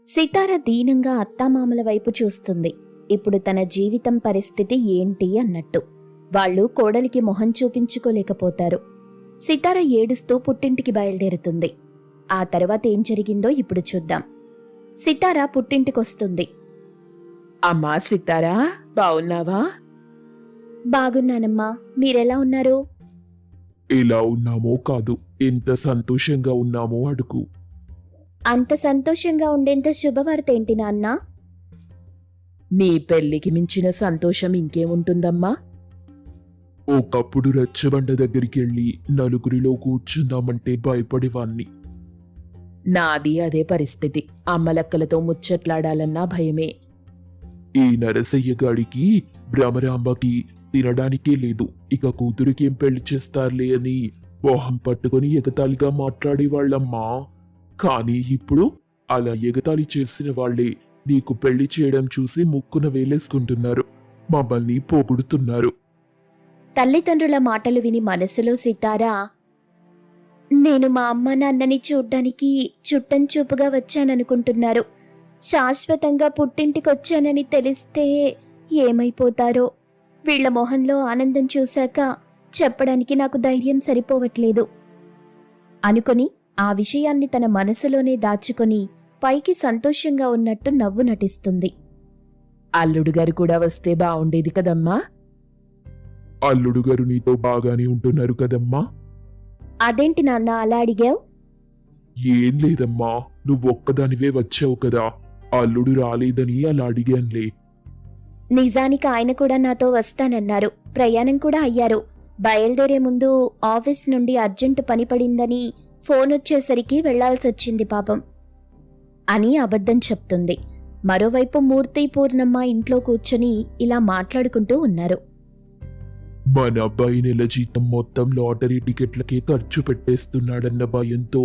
సితార దీనంగా అత్తామామల వైపు చూస్తుంది. ఇప్పుడు తన జీవితం పరిస్థితి ఏంటి అన్నట్టు. వాళ్ళు కోడలికి మొహం చూపించుకోలేకపోతారు. సితార ఏడుస్తూ పుట్టింటికి బయలుదేరుతుంది. ఆ తర్వాత ఏం జరిగిందో ఇప్పుడు చూద్దాం. సితార పుట్టింటికొస్తుంది. అమ్మా సితారా, బావున్నావా? బాగున్నానమ్మా, మీరెలా ఉన్నారు? ఎలా ఉన్నామో కాదు, ఎంత సంతోషంగా ఉన్నామో అడుగు. అంత సంతోషంగా ఉండేంత శుభవార్త ఏంటి నాన్నా? నీ పెళ్లికి మించిన సంతోషం ఇంకేముంటుందమ్మా? ఒకప్పుడు రచ్చబండ దగ్గరికెళ్ళి నలుగురిలో కూర్చుందామంటే భయపడేవాణ్ణి. నాది అదే పరిస్థితి. అమ్మలక్కలతో ముచ్చట్లాడాలన్నా భయమే. ఈ నరసయ్య గాడికి భ్రమరాంబకి తినడానికే లేదు, ఇక కూతురికేం పెళ్లి చేస్తారులే అని మొహం పట్టుకుని ఎగతాళిగా మాట్లాడేవాళ్ళమ్మా. కానీ ఇప్పుడు అలా ఎగతాళి చేసిన వాళ్లే నీకు పెళ్లి చేయడం చూసి ముక్కున వేలేసుకుంటున్నారు, మమ్మల్ని పొగుడుతున్నారు. తల్లిదండ్రుల మాటలు విని మనసులో సితారా, నేను మా అమ్మ నాన్నని చూడ్డానికి చుట్టంచూపుగా వచ్చాననుకుంటున్నారు. శాశ్వతంగా పుట్టింటికొచ్చానని తెలిస్తే ఏమైపోతారో. వీళ్ల మొహంలో ఆనందం చూశాక చెప్పడానికి నాకు ధైర్యం సరిపోవట్లేదు అనుకొని ఆ విషయాన్ని తన మనసులోనే దాచుకొని పైకి సంతోషంగా ఉన్నట్టు నవ్వు నటిస్తుంది. అల్లుడు గారు కూడా వస్తే బావుండేది కదమ్మా. అల్లుడు గారు నీతో బాగానే ఉంటున్నారు కదమ్మా. అదేంటి నాన్న అలా అడిగావు? ఏం లేదమ్మా, నువ్వొక్కదానివే వచ్చావు కదా, అల్లుడు రాలేదని అలా అడిగానులే. నిజానికి ఆయన కూడా నాతో వస్తానన్నారు. ప్రయాణం కూడా అయ్యారు. బయలుదేరే ముందు ఆఫీస్ నుండి అర్జెంటు పని పడిందని ఫోన్ వచ్చేసరికి వెళ్లాల్సొచ్చింది పాపం అని అబద్ధం చెప్తుంది. మరోవైపు మూర్తి పూర్ణమ్మ ఇంట్లో కూర్చొని ఇలా మాట్లాడుకుంటూ ఉన్నారు. మన అబ్బాయి నెల జీతం మొత్తం లాటరీ టికెట్లకే ఖర్చు పెట్టేస్తున్నాడన్న భయంతో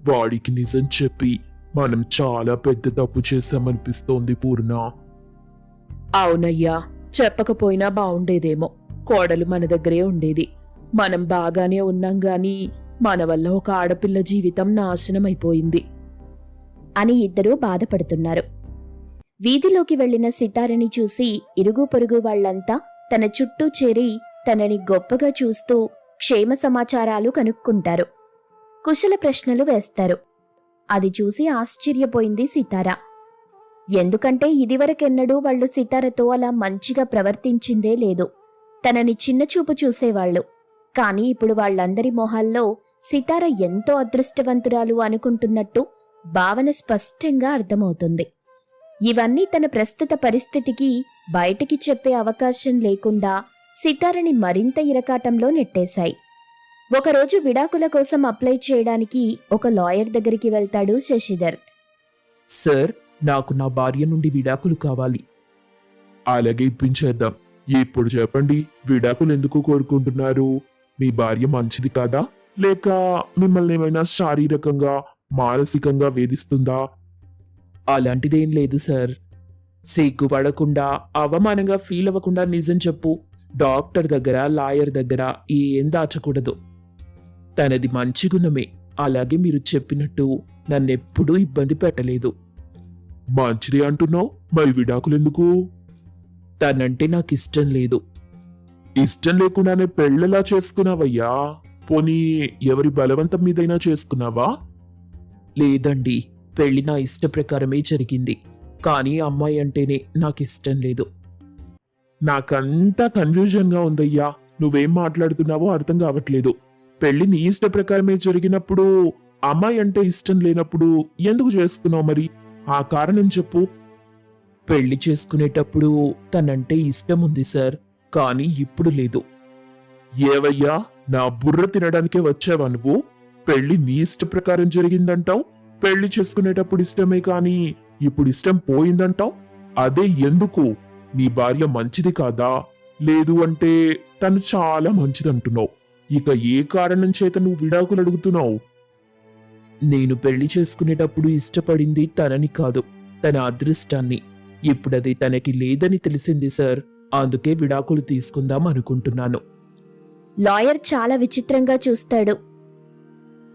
వాడికి నిజం చెప్పి మనం చాలా పెద్ద తప్పు చేశామనిపిస్తోంది పూర్ణ. అవునయ్యా, చెప్పకపోయినా బావుండేదేమో. కోడలు మన దగ్గరే ఉండేది. మనం బాగానే ఉన్నాం గాని మన వల్ల ఒక ఆడపిల్ల జీవితం నాశనమైపోయింది అని ఇద్దరూ బాధపడుతున్నారు. వీధిలోకి వెళ్లిన సితారని చూసి ఇరుగు పొరుగు వాళ్లంతా తన చుట్టూ చేరి తనని గొప్పగా చూస్తూ క్షేమ సమాచారాలు కనుక్కుంటారు. కుశల ప్రశ్నలు వేస్తారు. అది చూసి ఆశ్చర్యపోయింది సితార. ఎందుకంటే ఇదివరకెన్నడూ వాళ్లు సితారతో అలా మంచిగా ప్రవర్తించిందే లేదు. తనని చిన్నచూపు చూసేవాళ్లు. కాని ఇప్పుడు వాళ్లందరి మొహాల్లో సితార ఎంతో అదృష్టవంతురాలు అనుకుంటున్నట్టు భావన స్పష్టంగా అర్థమవుతుంది. ఇవన్నీ తన ప్రస్తుత పరిస్థితికి బయటికి చెప్పే అవకాశం లేకుండా సితారని మరింత ఇరకాటంలో నెట్టేశాయి. ఒకరోజు విడాకుల కోసం అప్లై చేయడానికి ఒక లాయర్ దగ్గరికి వెళ్తాడు శశిధర్. సార్, నాకు నా భార్య నుండి విడాకులు కావాలి. అలాగే ఇప్పించేద్దాం. ఇప్పుడు చెప్పండి, విడాకులు ఎందుకు కోరుకుంటున్నారు? మీ భార్య మంచిది కాదా, లేక మిమ్మల్ని ఏమైనా శారీరకంగా మానసికంగా వేధిస్తుందా? అలాంటిదేం లేదు సార్. సిగ్గుపడకుండా అవమానంగా ఫీల్ అవ్వకుండా నిజం చెప్పు. డాక్టర్ దగ్గర లాయర్ దగ్గర ఏం దాచకూడదు. తనది మంచి గుణమే. అలాగే మీరు చెప్పినట్టు నన్నెప్పుడూ ఇబ్బంది పెట్టలేదు. మంచిది అంటున్నావు, మరి విడాకులు ఎందుకు? తనంటే నాకిష్టం లేదు. ఇష్టం లేకుండానే పెళ్ళెలా చేసుకున్నావయ్యా? పోనీ ఎవరి బలవంతం మీదైనా చేసుకున్నావా? లేదండి, పెళ్లి నా ఇష్ట ప్రకారమే జరిగింది. కానీ అమ్మాయి అంటేనే నాకిష్టం లేదు. నాకంతా కన్ఫ్యూజన్ గా ఉందయ్యా. నువ్వేం మాట్లాడుతున్నావో అర్థం కావట్లేదు. పెళ్లి నీ ఇష్ట ప్రకారమే జరిగినప్పుడు అమ్మాయి అంటే ఇష్టం లేనప్పుడు ఎందుకు చేసుకున్నావు? మరి ఆ కారణం చెప్పు. పెళ్లి చేసుకునేటప్పుడు తనంటే ఇష్టం ఉంది సార్, కానీ ఇప్పుడు లేదు. ఏవయ్యా, నా బుర్ర తినడానికే వచ్చావా నువ్వు? పెళ్లి నీ ఇష్ట ప్రకారం జరిగిందంటావు, పెళ్లి చేసుకునేటప్పుడు ఇష్టమే కానీ ఇప్పుడు ఇష్టం పోయిందంటావు. అదే ఎందుకు? నీ భార్య మంచిది కాదా? లేదు అంటే తను చాలా మంచిదంటున్నావు. ఇక ఏ కారణం చేత నువ్వు విడాకులు అడుగుతున్నావు? నేను పెళ్లి చేసుకునేటప్పుడు ఇష్టపడింది తనని కాదు, తన అదృష్టాన్ని. ఇప్పుడది తనకి లేదని తెలిసింది సార్. అందుకే విడాకులు తీసుకుందాం అనుకుంటున్నాను. లాయర్ చాలా విచిత్రంగా చూస్తాడు.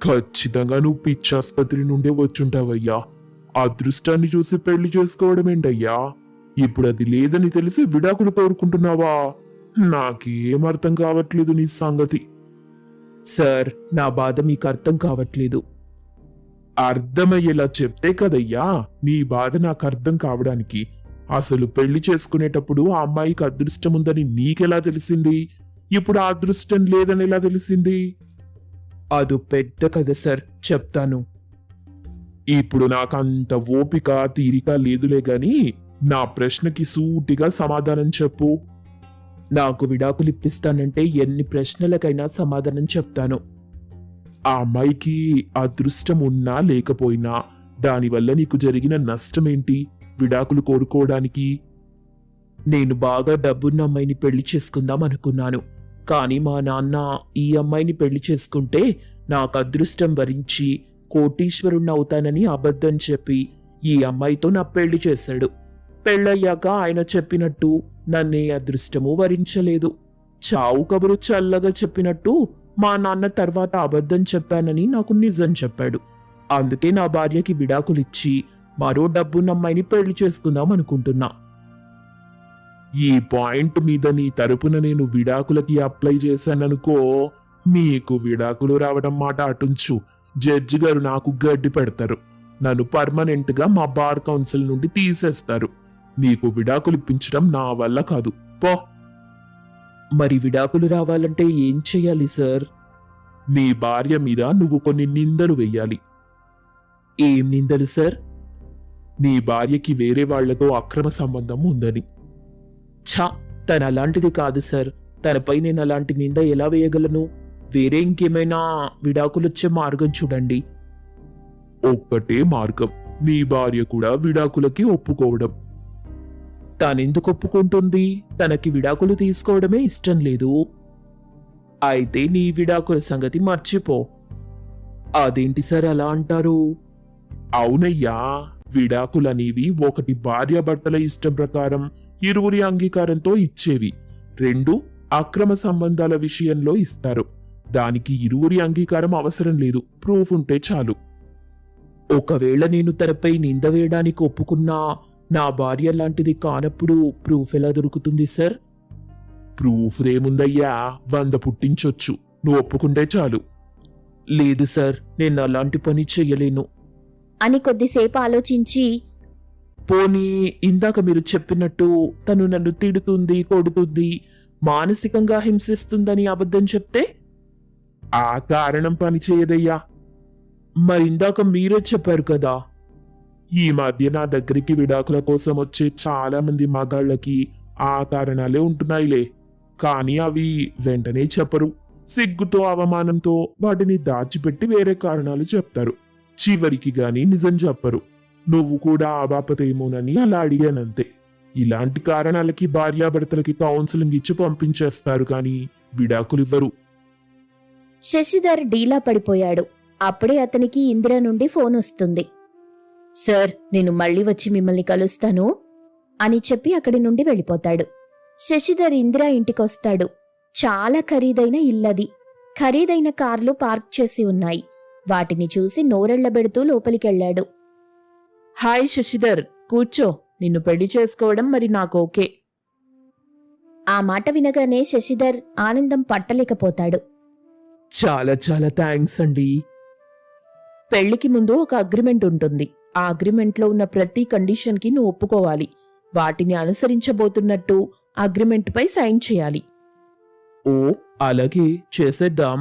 ఖచ్చితంగా నువ్వు పిచ్చాసుపత్రి నుండే వచ్చుంటావయ్యా. అదృష్టాన్ని చూసి పెళ్లి చేసుకోవడమేంటయ్యా? ఇప్పుడు అది లేదని తెలిసి విడాకులు కోరుకుంటున్నావా? నాకేం అర్థం కావట్లేదు నీ సంగతి. సార్, నా బాధ మీకు అర్థం కావట్లేదు. అర్థమయ్యేలా చెప్తే కదయ్యా నీ బాధ నాకు అర్థం కావడానికి. అసలు పెళ్లి చేసుకునేటప్పుడు ఆ అమ్మాయికి అదృష్టం ఉందని నీకెలా తెలిసింది? ఇప్పుడు ఆ అదృష్టం లేదని ఎలా తెలిసింది? అది పెద్ద కథ సార్, చెప్తాను. ఇప్పుడు నాకంత ఓపిక తీరిక లేదులే గాని నా ప్రశ్నకి సూటిగా సమాధానం చెప్పు. నాకు విడాకులు ఇప్పిస్తానంటే ఎన్ని ప్రశ్నలకైనా సమాధానం చెప్తాను. ఆ అమ్మాయికి అదృష్టం ఉన్నా లేకపోయినా దానివల్ల నీకు జరిగిన నష్టమేంటి విడాకులు కోరుకోవడానికి? నేను బాగా డబ్బున్న అమ్మాయిని పెళ్లి చేసుకుందాం అనుకున్నాను. కానీ మా నాన్న ఈ అమ్మాయిని పెళ్లి చేసుకుంటే నాకు అదృష్టం వరించి కోటీశ్వరుణ్ణి అవుతానని అబద్ధం చెప్పి ఈ అమ్మాయితో నా పెళ్లి చేశాడు. పెళ్ళయ్యాక ఆయన చెప్పినట్టు నన్నే అదృష్టము వరించలేదు. చావు కబురు చల్లగా చెప్పినట్టు మా నాన్న తర్వాత అబద్ధం చెప్పానని నాకు నిజం చెప్పాడు. అందుకే నా భార్యకి విడాకులిచ్చి మరో డబ్బున్న అమ్మాయిని పెళ్లి చేసుకుందాం అనుకుంటున్నా. ఈ పాయింట్ మీద నీ తరపున నేను విడాకులకి అప్లై చేశాననుకో, నీకు విడాకులు రావడం మాట అటుంచు, జడ్జి గారు నాకు గడ్డి పెడతారు. నన్ను పర్మనెంట్ గా మా బార్ కౌన్సిల్ నుండి తీసేస్తారు. నీకు విడాకులు ఇప్పించడం నా వల్ల కాదు, పో. మరి విడాకులు రావాలంటే ఏం చెయ్యాలి సార్? నీ భార్య మీద నువ్వు కొన్ని నిందలు వెయ్యాలి. ఏం నిందలు సార్? నీ భార్యకి వేరే వాళ్లతో అక్రమ సంబంధం ఉందని. ఛా, తను అలాంటిది కాదు సార్. తనపై నేను అలాంటి నింద ఎలా వేయగలను? వేరే ఇంకేమైనా విడాకులొచ్చే మార్గం చూడండి. ఒక్కటే మార్గం, నీ భార్య కూడా విడాకులకి ఒప్పుకోవడం. తానెందుకు ఒప్పుకుంటుంది? తనకి విడాకులు తీసుకోవడమే ఇష్టం లేదు. అయితే నీ విడాకుల సంగతి మర్చిపో. అదేంటి సార్ అలా అంటారు? అవునయ్యా, విడాకులనేవి ఒకటి భార్యాభర్తల ఇష్టం ప్రకారం ఇరువురి అంగీకారంతో ఇచ్చేవి. రెండు అక్రమ సంబంధాల విషయంలో ఇస్తారు. దానికి ఇరువురి అంగీకారం అవసరం లేదు, ప్రూఫ్ ఉంటే చాలు. ఒకవేళ నేను తనపై నింద వేయడానికి ఒప్పుకున్నా నా భార్య లాంటిది కానప్పుడు ప్రూఫ్ ఎలా దొరుకుతుంది సార్? ప్రూఫ్ ఏముందయ్యా, 100 పుట్టించొచ్చు, నువ్వు ఒప్పుకుంటే చాలు. లేదు సార్, నేను అలాంటి పని చెయ్యలేను. అని కొద్దిసేపు ఆలోచించి, పోనీ ఇందాక మీరు చెప్పినట్టు తను నన్ను తిడుతుంది, కొడుతుంది, మానసికంగా హింసిస్తుందని అబద్ధం చెప్తే? ఆ కారణం పని చేయదయ్యా. మరిందాక మీరే చెప్పారు కదా. ఈ మధ్య నా దగ్గరికి విడాకుల కోసం వచ్చే చాలా మంది మగాళ్ళకి ఆ కారణాలే ఉంటున్నాయిలే, కానీ అవి వెంటనే చెప్పరు. సిగ్గుతో అవమానంతో వాటిని దాచిపెట్టి వేరే కారణాలు చెప్తారు. చివరికి గాని నిజం చెప్పరు. నువ్వు కూడా ఆ బాపతేమోనని అలా అడిగానంతే. ఇలాంటి కారణాలకి భార్యాభర్తలకి కౌన్సిలింగ్ ఇచ్చి పంపించేస్తారు కానీ విడాకులివ్వరు. శశిధర్ డీలా పడిపోయాడు. అప్పుడే అతనికి ఇందిర నుండి ఫోన్ వస్తుంది. సార్, నేను మళ్ళీ వచ్చి మిమ్మల్ని కలుస్తాను అని చెప్పి అక్కడి నుండి వెళ్ళిపోతాడు. శశిధర్ ఇందిర ఇంటికొస్తాడు. చాలా ఖరీదైన ఇల్లది. ఖరీదైన కార్లు పార్క్ చేసి ఉన్నాయి. వాటిని చూసి నోరెళ్లబెడుతూ లోపలికెళ్లాడు. హాయ్ శశిధర్, కూర్చో. నిన్ను పెళ్లి చేసుకోవడం మరి నాకు ఓకే. ఆ మాట వినగానే శశిధర్ ఆనందం పట్టలేకపోతాడు. చాలా చాలా థ్యాంక్స్ అండి. పెళ్లికి ముందు ఒక అగ్రిమెంట్ ఉంటుంది. ఆ అగ్రిమెంట్లో ఉన్న ప్రతి కండిషన్కి నువ్వు ఒప్పుకోవాలి. వాటిని అనుసరించబోతున్నట్టు అగ్రిమెంట్పై సైన్ చేయాలి. ఓ, అలాగే, చేసేద్దాం.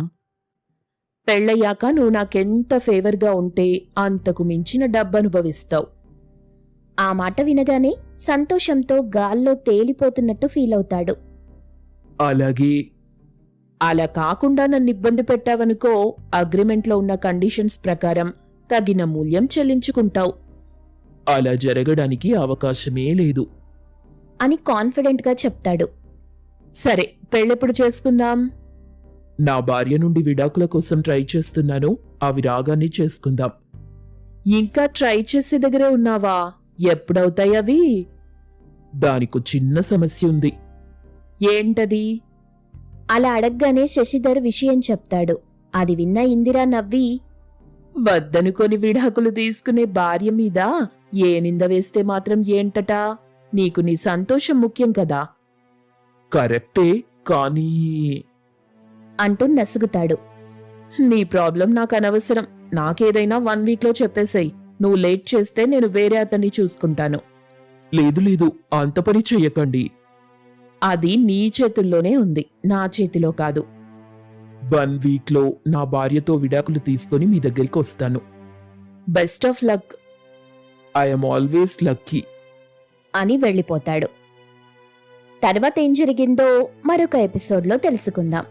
పెళ్ళయ్యాక నువ్వు నాకెంత ఫేవర్గా ఉంటే అంతకు మించిన డబ్బు అనుభవిస్తావు. ఆ మాట వినగానే సంతోషంతో గాల్లో తేలిపోతున్నట్టు ఫీలవుతాడు. అలాగే. అలా కాకుండా నన్ను ఇబ్బంది పెట్టావనుకో, అగ్రిమెంట్లో ఉన్న కండిషన్స్ ప్రకారం తగిన మూల్యం చెల్లించుకుంటావు. అలా జరగడానికి అవకాశమే లేదు అని కాన్ఫిడెంట్గా చెప్తాడు. సరే, పెళ్ళెప్పుడు చేసుకుందాం? నా భార్య నుండి విడాకుల కోసం ట్రై చేస్తున్నాను. అవి రాగానే చేసుకుందాం. ఇంకా ట్రై చేసే దగ్గరే ఉన్నావా? ఎప్పుడవుతాయి అవి? దానికో చిన్న సమస్య ఉంది. ఏంటది? అలా అడగ్గానే శశిధర్ విషయం చెప్తాడు. అది విన్న ఇందిర నవ్వి, వద్దనుకొని విడాకులు తీసుకునే భార్య మీద ఏ నింద వేస్తే మాత్రం ఏంటట? నీకు నీ సంతోషం ముఖ్యం కదా. కరెక్టే, కానీ అంటూ నసుగుతాడు. నీ ప్రాబ్లం నాకు అనవసరం. నాకేదైనా 1 వీక్లో చెప్పేసేయ్. నువ్వు లేట్ చేస్తే నేను వేరే అతన్ని చూసుకుంటాను. లేదు లేదు, అంత పని చెయ్యకండి. అది నీ చేతుల్లోనే ఉంది, నా చేతిలో కాదు. 1 వీక్లో నా భార్యతో విడాకులు తీసుకొని మీ దగ్గరికి వస్తాను. Best of luck. I'm always lucky అని వెళ్ళిపోతాడు. తర్వాత ఏం జరిగిందో మరొక ఎపిసోడ్లో తెలుసుకుందాం.